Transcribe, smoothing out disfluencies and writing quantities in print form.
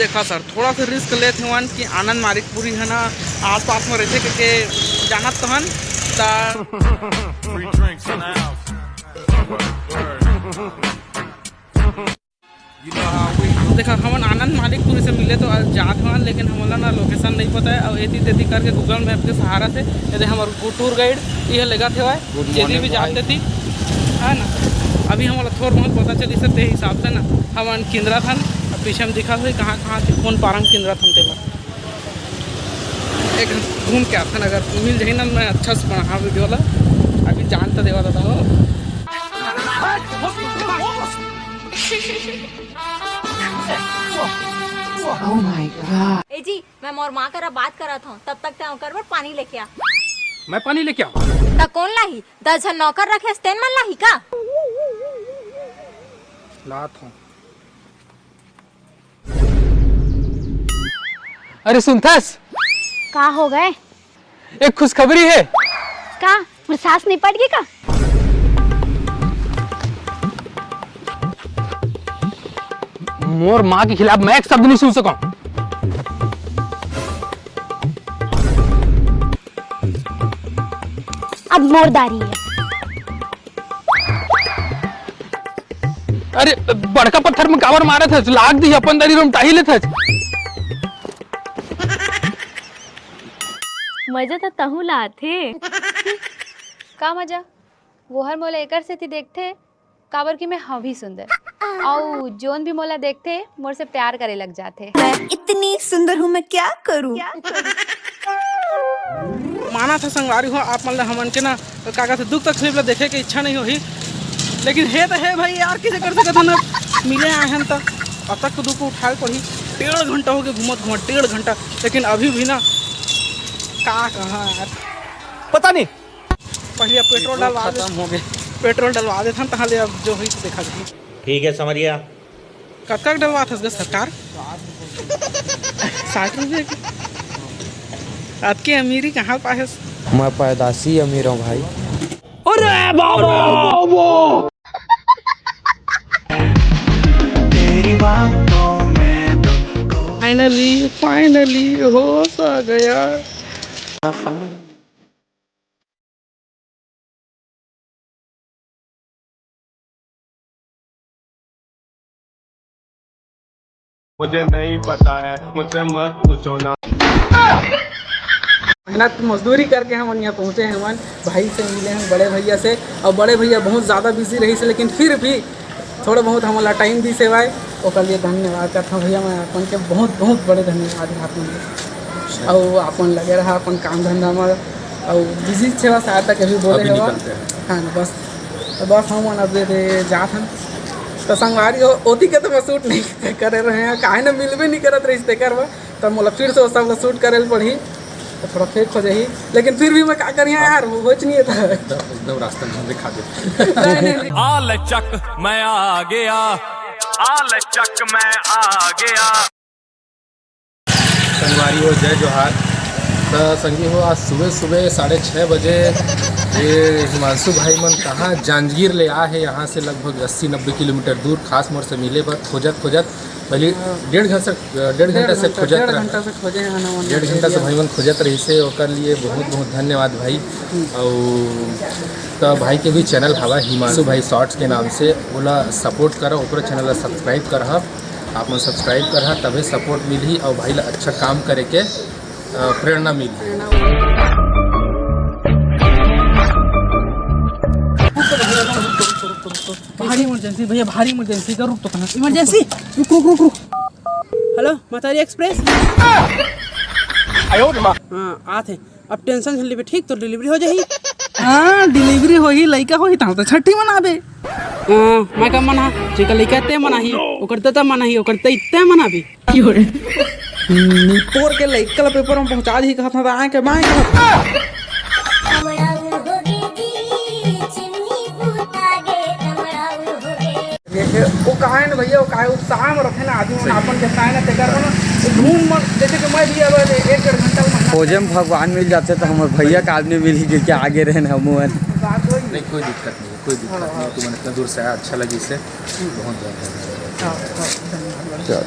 देखा सर थोड़ा सा रिस्क लेते हुआ कि आनंद मालिकपुरी है ना आस पास में रहते के जानत तो हन देखा हमन आनंद मालिकपुरी से मिले तो आज जात हुआ लेकिन हमला ना लोकेशन नहीं पता है और एती तेती करके गूगल मैप के सहारा से यदि हमारे टूर गाइड ये लगा थे यदि भी जाते थी है ना अभी हमारा थोड़ा बहुत पता चली सकते हिसाब से ना हम केंद्रा था पीछे में दिखा हुई कहाँ कहाँ थी कौन पारंग केंद्रा था तेला एक घूम के आता अगर मिल जाए ना मैं अच्छा से बना वीडियो वाला अभी जान तो देवा था हो Oh my God. ए जी मैं मोर माँ करा बात करा था तब तक ते ओकर बर पानी लेके आ मैं पानी लेके आऊँ ता कौन लाही 10 जन नौकर रखे स्टेन मन लाही का लात हूँ अरे सुनथस का हो गए एक खुशखबरी है का मेरी सास निपट गई का मोर माँ के खिलाफ मैं एक शब्द नहीं सुन सका अब मोरदारी है अरे बड़का पत्थर में कावर मारा था लाग दी अपन दरी रोम टाही ले था मजा तो तहु लाथे का मजा वो हर मोला एकर से थी देखते काबर की मैं हवी सुंदर और जोन भी मोला देखते मोर से प्यार करे लग जाते मैं इतनी सुंदर हूँ मैं क्या करूँ माना था संगवारी हो आप मतलब हमन के ना काका से दुख तकलीफ ला देखे के इच्छा नहीं होही लेकिन है तो है भाई यार किसे कर सकते ना मिले आए हैं तो अब तक तो दुख उठाए पड़ी 1.5 घंटा हो गया घूमत 1.5 घंटा लेकिन अभी भी ना का कहाँ यार पता नहीं पहले पेट्रोल डलवा खत्म हो गए पेट्रोल डलवा देते हैं ले अब जो हुई तो देखा जाए ठीक है समझिया कब तक डलवा था सरकार 60 रुपये की आपकी अमीरी कहाँ पाए मैं पैदाशी अमीर हूँ भाई अरे बाबा फाइनली हो सा गया मुझे नहीं पता है मुझसे मत पूछो ना मेहनत मजदूरी करके हम यहाँ पहुँचे हैं हमारे भाई से मिले हैं बड़े भैया से और बड़े भैया बहुत ज़्यादा बिजी रही से लेकिन फिर भी थोड़ा बहुत हमारा टाइम दी से भाई और लिए धन्यवाद करता हूँ भैया मैं अपन के बहुत बहुत बड़े धन्यवाद है अपन और अपन लगे रहा अपन काम धंधा में और बिजी सेवा सहायता के भी बोले हाँ ना बस हम अब जात हम तो संगवारी ओती के तो मैं शूट नहीं करे रहे हैं काहे ना मिलबे नहीं करत रही ते करवा तो मोला फिर से वो सब शूट करे पड़ी तो थोड़ा फेक हो जाही लेकिन फिर भी मैं क्या करिए यार हो नहीं था एकदम रास्ते में दिखा दे आल चक मैं आ गया आल चक मैं आ गया संगवारी हो जय जोहार तो संगी हो आज सुबह 6:30 बजे ये हिमांशु भाई मन कहाँ जांजगीर ले आ है यहाँ से लगभग 80-90 किलोमीटर दूर खास मोड़ से मिले पर खोजत पहले 1.5 घंटा से खोजत 1.5 घंटा से भाई मन खोजत रही से ओकर लिए बहुत बहुत धन्यवाद भाई और तो भाई के भी चैनल हवा हिमांशु भाई शॉर्ट्स के नाम से बोला सपोर्ट करा ओकरा चैनल सब्सक्राइब कर आप मन सब्सक्राइब कर तभी सपोर्ट मिली और भाई ला अच्छा काम करे के प्रेरणा मिली भारी इमरजेंसी भैया भारी इमरजेंसी का रुक तो कहाँ इमरजेंसी रुक हेलो मतारी एक्सप्रेस हाँ आते अब टेंशन झेल लेबे ठीक तो डिलीवरी हो जाही हाँ डिलीवरी हो ही लइका हो ही तो छठी मनाबे मैं कब मना जेका लइका ते मनाही ओकर त मनाही ओकर त इत्ते मनाबे निपोर के लइका पेपर में पहुंचा दी कहत था आए के माए कहत वो कहा ना भैया वो कहा उत्साह में रखे ना आदमी अपन के ना तेकर ना घूम जैसे कि मैं भी अब 1-1.5 घंटा खोजे में भगवान मिल जाते तो हमारे भैया का आदमी मिल ही के आगे रहे ना मुँह नहीं कोई दिक्कत नहीं तुम इतना दूर से आया अच्छा लगी इससे बहुत चल